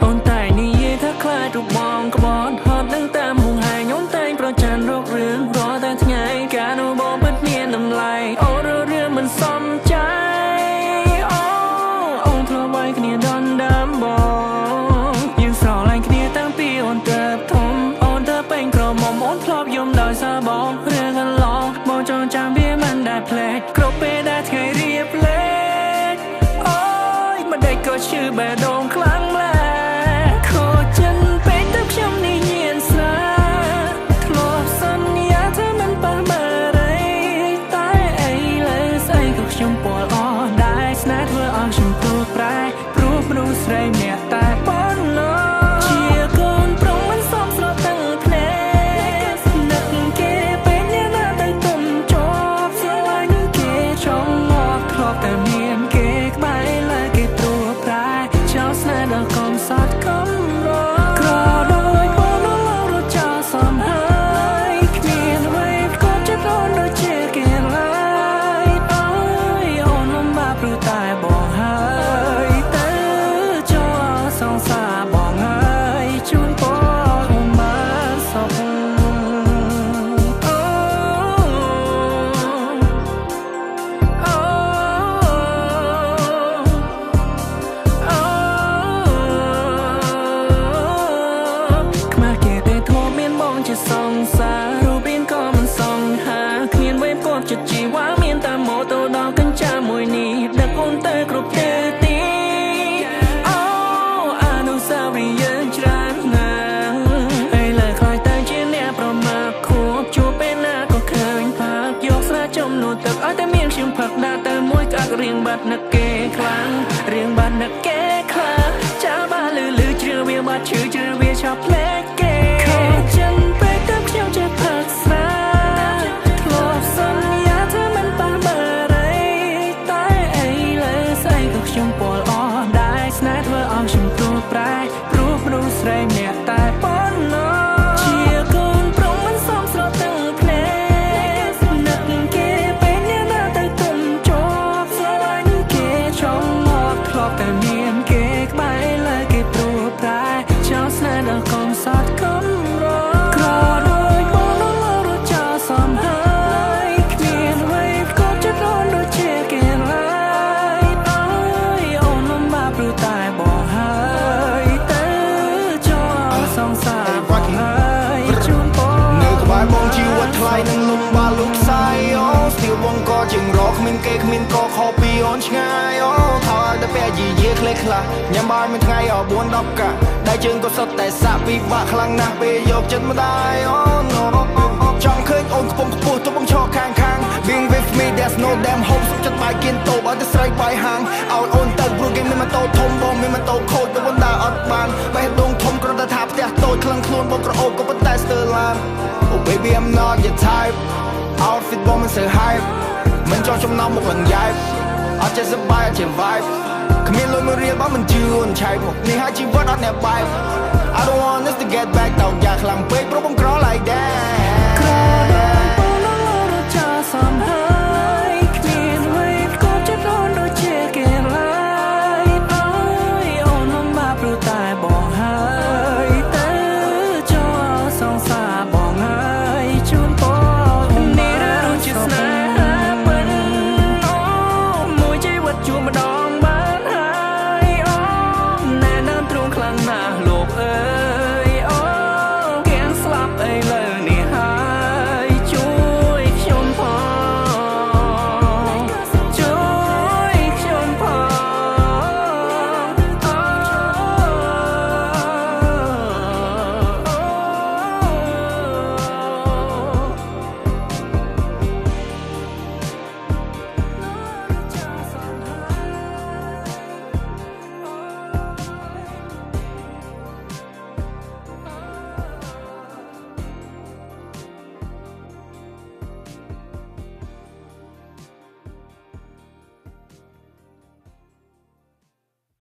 អូនតែនិយាយថាខ្លាចរូបបងក្បត់ហត់នឹងតាមហួងហែងអូនតែងប្រច័ណ្ឌរករឿងរាល់តែថ្ងៃការនោះបងពិតមានតម្លៃអូនរឿងមិនសមใจអូនធ្លាប់ឲ្យគ្នាដណ្ដើមបងយើងស្រឡាញ់គ្នាតាំងពីអូនទៅធំអូនទៅពេញក្រមុំអូនធ្លាប់យំដោយសារបងរឿងកន្លងបងចងចាំវាមិនដែលភ្លេចគ្រប់ពេលដែលថ្ងៃរៀបលេងអូយមិនដេចក៏ឈឺបេះដូងខ្លាំងម្ល៉េះខូចចិត្តពេកទៅខ្ញុំនេះញៀនស្រាធ្លាប់សន្យាថាមិនប៉ះមើលរីតែអីលើស្អីក៏ខ្ញុំពលអស់ដែរស្នេហ៍ធ្វើឲ្យខ្ញុំទូប្រែព្រោះមនុស្សស្រីម្នាក់តែប៉ុណ្ណោះជាកូនប្រុងមិនសមស្របទាំងភ្នែកនឹកគេពេលអ្នកណាទៅទុំជាប់ស្រឡាញ់គេចង់មកធ្លាប់តែមានគេក្បែរលើគេព្រួប្រែចោលស្នេហ៍ដល់កុំសត់កំរក្រដោយបងនៅឡងរត់ចោលសំហើយគ្មានអ្វីក៏ចិត្តអូនដូចជាគេឡើយអើយអូនលំបាកព្រោះតែបងហើយទៅចោលសង្សារបងហើយជូនពរខ្ញុំបានសុខអូខ្មាស់គេតែធ្លាប់មានបងជាសង្សាររូបរាងក៏មិនសង្ហាគ្មានវេបគាត់ចិត្តជីវ៉ាមានតែម៉ូតូដល់កញ្ចាមួយនេះដឹកអូនទៅគ្រប់ទិសទីអូអនុស្សាវរីយ៍យើងច្រើនណាស់ពេលលើខ្លាចតែជាអ្នកប្រមាថខួបជួបពេលណាក៏ឃើញផាកយកស្រាចំនួនទឹកឲ្យតែមានខ្ញុំផឹកដាក់តែមួយក្អាក់រៀងបាត់នឹកគេខ្លាំងរៀងបាត់នឹកគេខ្លាំងចាបាលឺជ្រឿវាបាត់ឈឺជ្រឿវាឆាប់ភ្លេចគេខូចចិត្តពេកទៅខ្ញុំចេះផឹកស្រាធ្លាប់សន្យាថាមិនប៉ះមើលរីតែអីលើស្អីក៏ខ្ញុំពលអស់ដែរស្នេហ៍ធ្វើឲ្យខ្ញុំទូប្រែព្រោះមនុស្សស្រីម្នាក់តែប៉ុណ្ណោះជាកូនប្រុងមិនសមស្របទាំងភ្នែកនឹកគេពេលអ្នកណាទៅទុំជាប់ស្រឡាញ់គេចង់មកធ្លាប់តែមានគេក្បែរលើគេព្រោះប្រែចោលស្នេហ៍ដល់កុំសត់កំរក្រដោយបងនៅឡងរត់ចោលសំហើយគ្មានអ្វីក៏ចិត្តអូនដូចជាគេឡើយអើយអូនលំបាកព្រោះតែបងហើយទៅចោលសង្សារបងហើយជូនពរនៅក្បែរបងជីវិតថ្លៃនឹងលំបាកលុបផ្សាយអូស្ទីលបងក៏ជាងរកគ្មានគេគ្មានក៏ខុសពីអូនឆ្ងាយអូថើតែពេលយីយេខ្លះខ្លះញ៉ាំបាយមួយថ្ងៃ4 10កាដែលជើងក៏សុទ្ធតែសាក់ពិបាកខ្លាំងណាស់ពេលយកចិត្តម្ដាយអូចង់ឃើញអូនកំពុងខ្ពស់ទៅបងឈរខាង Being with me there's no damn hope សុខចិត្តបាយគៀនតូបឲ្យតែស្រីបាយហាងឲ្យអូនទៅព្រោះគេមានម៉ូតូធំបងមានម៉ូតូខូចទៅមិនដើរអត់បានបេះដូងធំគ្រាន់តែថាផ្ទះតូចខ្លាំងខ្លួនបងក្រអូបក៏ប៉ុន្តែស្ទើរឡាន Oh baby I'm not your type Outfit បងមិនសូវ hype មិនចង់ចំណោមមុខលង្យ៉ែបអត់ចេះសប្បាយអត់ចេះ vibe គ្មានលុយមួយរៀលបងមិនជឿនឆែកមកនេះហើយជីវិតអត់អ្នកបែប I don't want us to get back តោកយ៉ាខ្លាំងពេកព្រោះបង